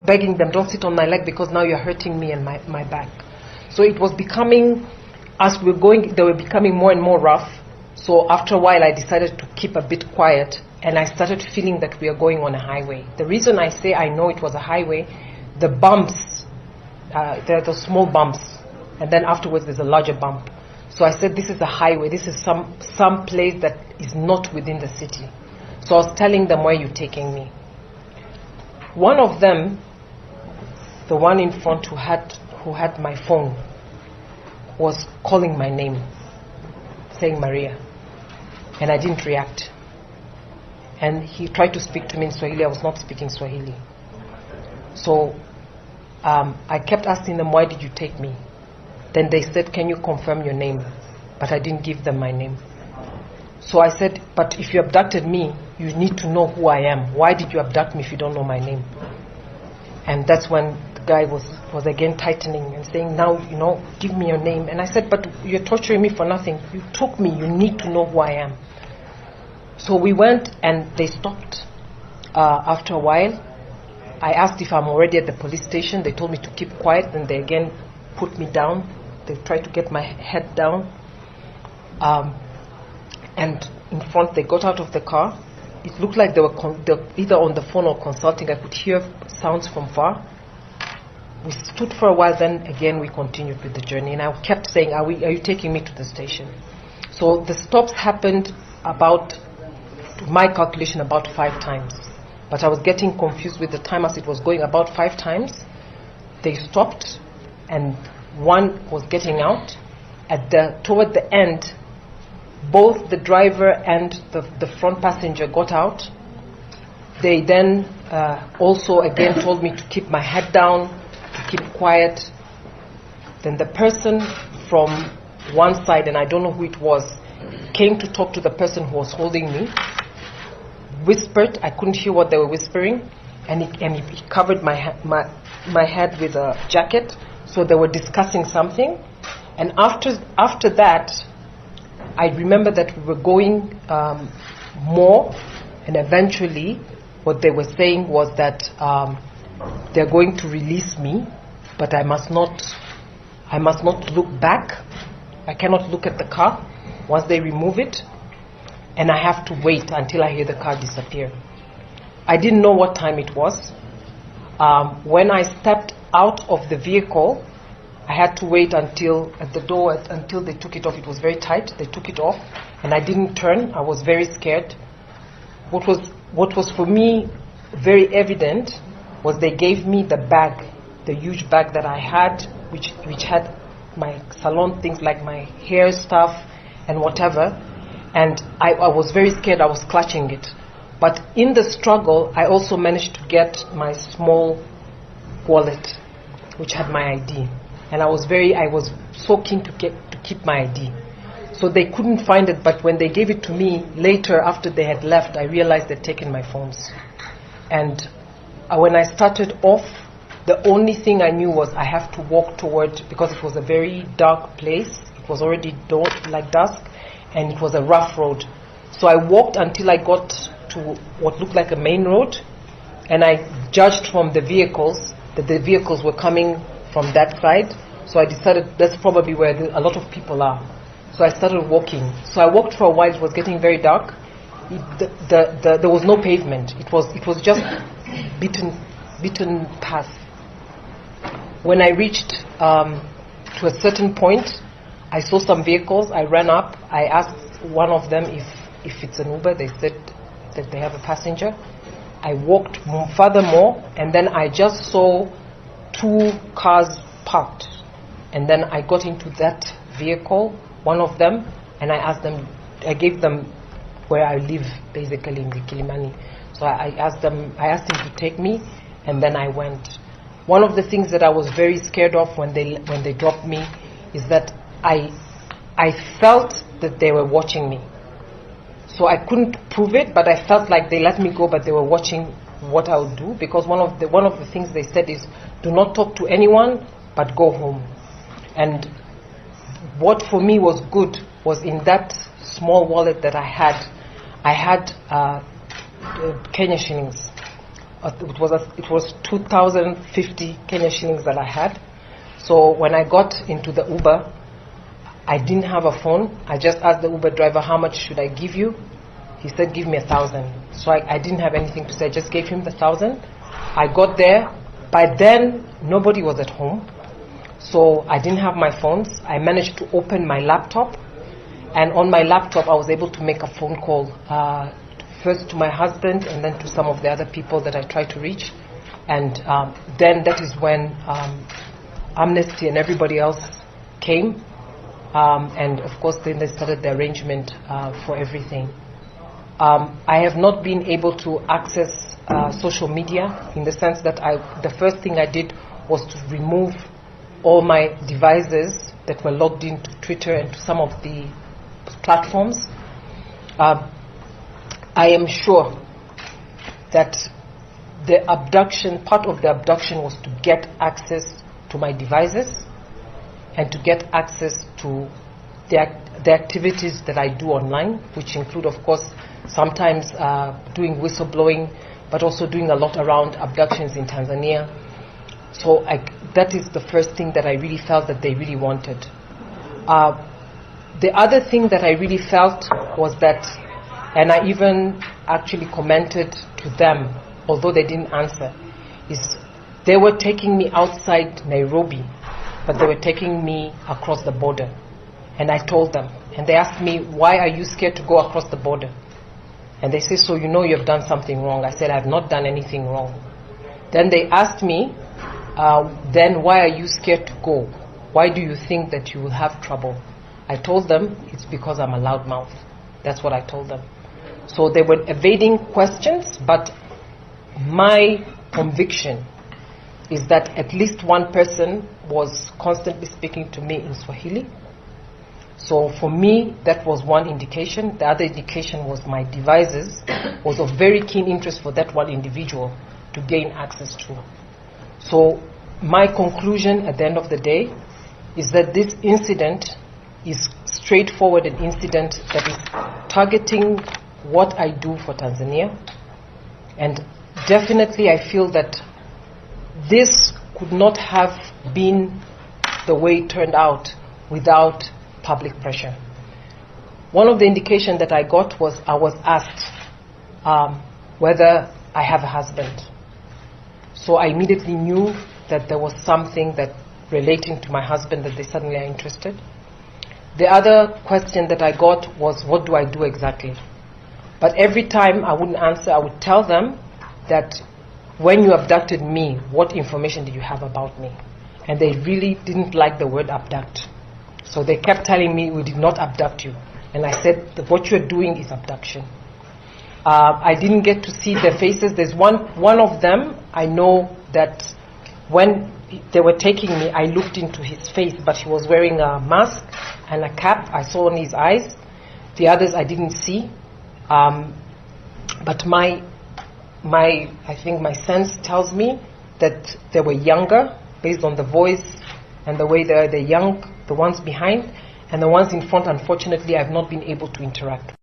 begging them, don't sit on my leg because now you're hurting me and my back. So it was becoming, as we were going, they were becoming more and more rough. So after a while, I decided to keep a bit quiet, and I started feeling that we are going on a highway. The reason I say I know it was a highway, the bumps, there are those small bumps, and then afterwards there's a larger bump. So I said, this is a highway, this is some place that is not within the city. So I was telling them, where are you taking me? One of them, the one in front who had my phone, was calling my name, saying Maria, and I didn't react. And he tried to speak to me in Swahili. I was not speaking Swahili. So I kept asking them, why did you take me? Then they said, can you confirm your name? But I didn't give them my name. So I said, but if you abducted me, you need to know who I am. Why did you abduct me if you don't know my name? And that's when the guy was again tightening and saying, now, give me your name. And I said, but you're torturing me for nothing. You took me. You need to know who I am. So we went and they stopped. After a while, I asked if I'm already at the police station. They told me to keep quiet, and they again put me down. They tried to get my head down. And in front, they got out of the car. It looked like they were either on the phone or consulting. I could hear sounds from far. We stood for a while, then again we continued with the journey. And I kept saying, are you taking me to the station? So the stops happened about, to my calculation, about 5 times. But I was getting confused with the time as it was going. About 5 times, they stopped, and one was getting out. Toward the end, both the driver and the front passenger got out. They then also again told me to keep my head down, to keep quiet. Then the person from one side, and I don't know who it was, came to talk to the person who was holding me, whispered. I couldn't hear what they were whispering, and he covered my head with a jacket. So they were discussing something. And after that, I remember that we were going more, and eventually what they were saying was that they're going to release me, but I must not look back. I cannot look at the car once they remove it, and I have to wait until I hear the car disappear. I didn't know what time it was. When I stepped out of the vehicle, I had to wait until at the door until they took it off. It was very tight. They took it off, and I didn't turn. I was very scared. What was for me very evident was they gave me the bag, the huge bag that I had, which had my salon things like my hair stuff and whatever. And I was very scared. I was clutching it. But in the struggle, I also managed to get my small wallet, which had my ID. And I was so keen to keep my ID. So they couldn't find it, but when they gave it to me later after they had left, I realized they'd taken my phones. And when I started off, the only thing I knew was I have to walk toward, because it was a very dark place. It was already dusk, and it was a rough road. So I walked until I got to what looked like a main road, and I judged from the vehicles that the vehicles were coming from that side. So I decided that's probably where a lot of people are. So I started walking. So I walked for a while. It was getting very dark. There was no pavement. It was just beaten path. When I reached to a certain point, I saw some vehicles. I ran up. I asked one of them if it's an Uber. They said that they have a passenger. I walked furthermore, and then I just saw 2 cars parked. And then I got into that vehicle, one of them, and I gave them where I live, basically in the Kilimani. So I asked him to take me, and then I went. One of the things that I was very scared of when they dropped me is that I felt that they were watching me. So I couldn't prove it, but I felt like they let me go, but they were watching what I would do, because one of the things they said is, do not talk to anyone, but go home. And what for me was good was in that small wallet that I had Kenya shillings, it was 2,050 Kenya shillings that I had. So when I got into the Uber, I didn't have a phone. I just asked the Uber driver, how much should I give you? He said, give me 1,000. So I didn't have anything to say. I just gave him the 1,000. I got there. By then, nobody was at home. So I didn't have my phones. I managed to open my laptop. And on my laptop, I was able to make a phone call, first to my husband and then to some of the other people that I tried to reach. And then that is when Amnesty and everybody else came. And of course, then they started the arrangement for everything. I have not been able to access social media in the sense that the first thing I did was to remove all my devices that were logged into Twitter and to some of the platforms. I am sure that the abduction, part of the abduction was to get access to my devices and to get access to the activities that I do online, which include, of course, sometimes doing whistleblowing, but also doing a lot around abductions in Tanzania. So that is the first thing that I really felt that they really wanted. The other thing that I really felt was that, and I even actually commented to them, although they didn't answer, is they were taking me outside Nairobi, but they were taking me across the border. And I told them, and they asked me, why are you scared to go across the border? And they say, so you know you have done something wrong. I said, I have not done anything wrong. Then they asked me, then why are you scared to go? Why do you think that you will have trouble? I told them, it's because I'm a loudmouth. That's what I told them. So they were evading questions, but my conviction is that at least one person was constantly speaking to me in Swahili. So for me, that was one indication. The other indication was my devices was of very keen interest for that one individual to gain access to. So my conclusion at the end of the day is that this incident is straightforward an incident that is targeting what I do for Tanzania. And definitely I feel that this could not have been the way it turned out without public pressure. One of the indications that I got was I was asked whether I have a husband. So I immediately knew that there was something that relating to my husband that they suddenly are interested. The other question that I got was, what do I do exactly? But every time I wouldn't answer, I would tell them that when you abducted me, what information did you have about me? And they really didn't like the word abduct. So they kept telling me, we did not abduct you. And I said, that what you're doing is abduction. I didn't get to see their faces. There's one of them, I know that when they were taking me, I looked into his face, but he was wearing a mask and a cap. I saw on his eyes. The others I didn't see. But I think my sense tells me that they were younger, based on the voice and the way they're young, the ones behind, and the ones in front, unfortunately, I've not been able to interact with.